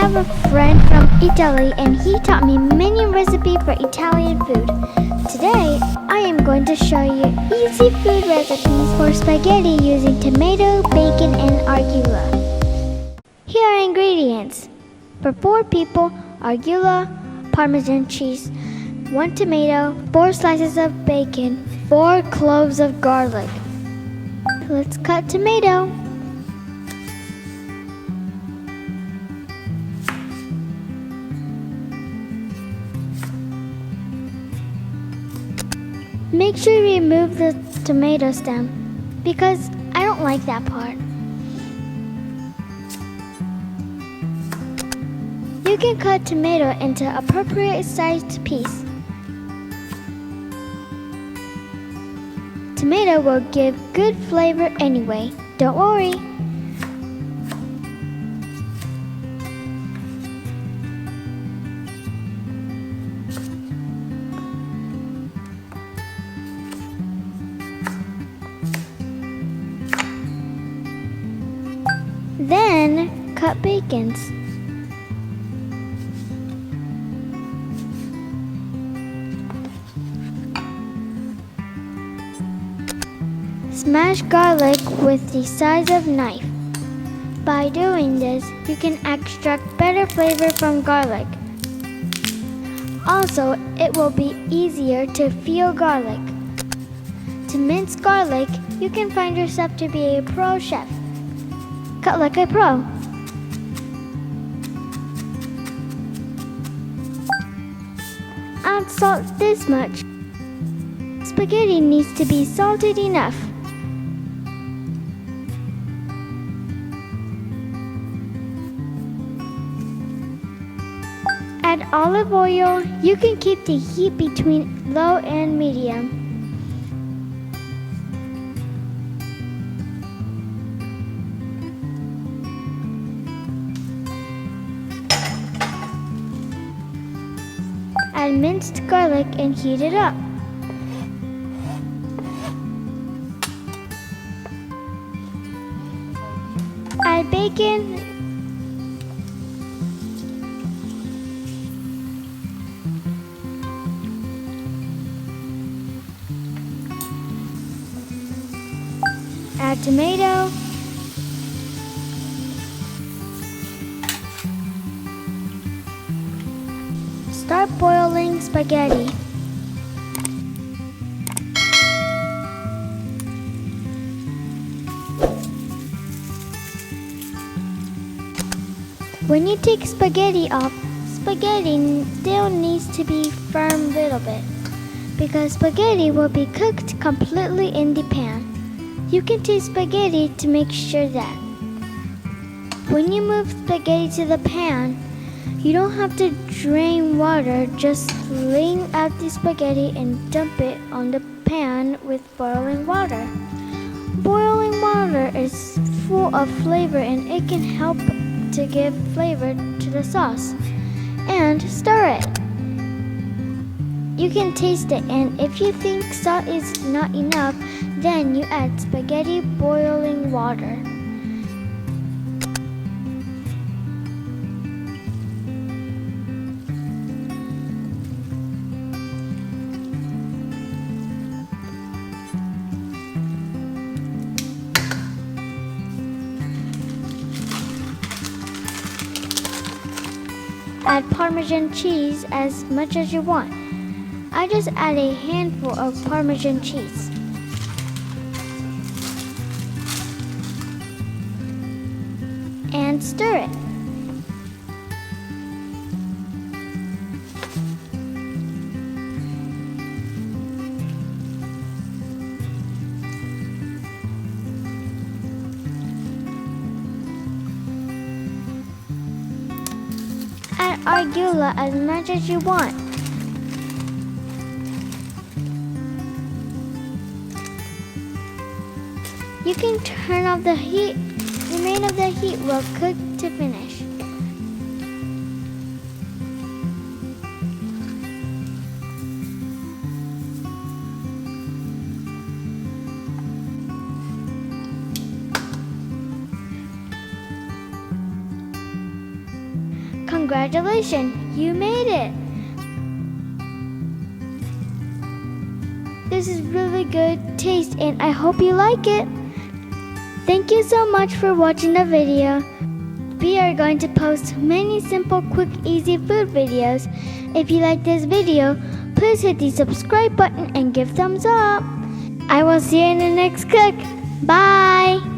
have a friend from Italy and he taught me many recipes for Italian food. Today, I am going to show you easy food recipes for spaghetti using tomato, bacon, and arugula. Here are ingredients. For 4 people, arugula, Parmesan cheese, 1 tomato, 4 slices of bacon, 4 cloves of garlic. Let's cut tomato. Make sure you remove the tomato stem because I don't like that part. You can cut tomato into appropriate sized pieces. Tomato will give good flavor anyway, don't worry. Then cut bacons. Smash garlic with the size of knife. By doing this, you can extract better flavor from garlic. Also, it will be easier to peel garlic. To mince garlic, you can find yourself to be a pro chef. Cut like a pro. Add salt this much. Spaghetti needs to be salted enough. Add olive oil. You can keep the heat between low and medium. Add minced garlic and heat it up. Add bacon. Add tomato. Start boiling spaghetti. When you take spaghetti off, spaghetti still needs to be firm a little bit because spaghetti will be cooked completely in the pan. You can taste spaghetti to make sure that. When you move spaghetti to the pan, you don't have to drain water, just lean out the spaghetti and dump it on the pan with boiling water. Boiling water is full of flavor and it can help to give flavor to the sauce. And stir it. You can taste it, and if you think salt is not enough, then you add spaghetti boiling water. Add Parmesan cheese as much as you want. I just add a handful of Parmesan cheese. And stir it. Add arugula as much as you want. You can turn off the heat. Remain of the heat will cook to finish. Congratulations, you made it! This is really good taste and I hope you like it. Thank you so much for watching the video. We are going to post many simple, quick, easy food videos. If you like this video, please hit the subscribe button and give thumbs up. I will see you in the next cook. Bye!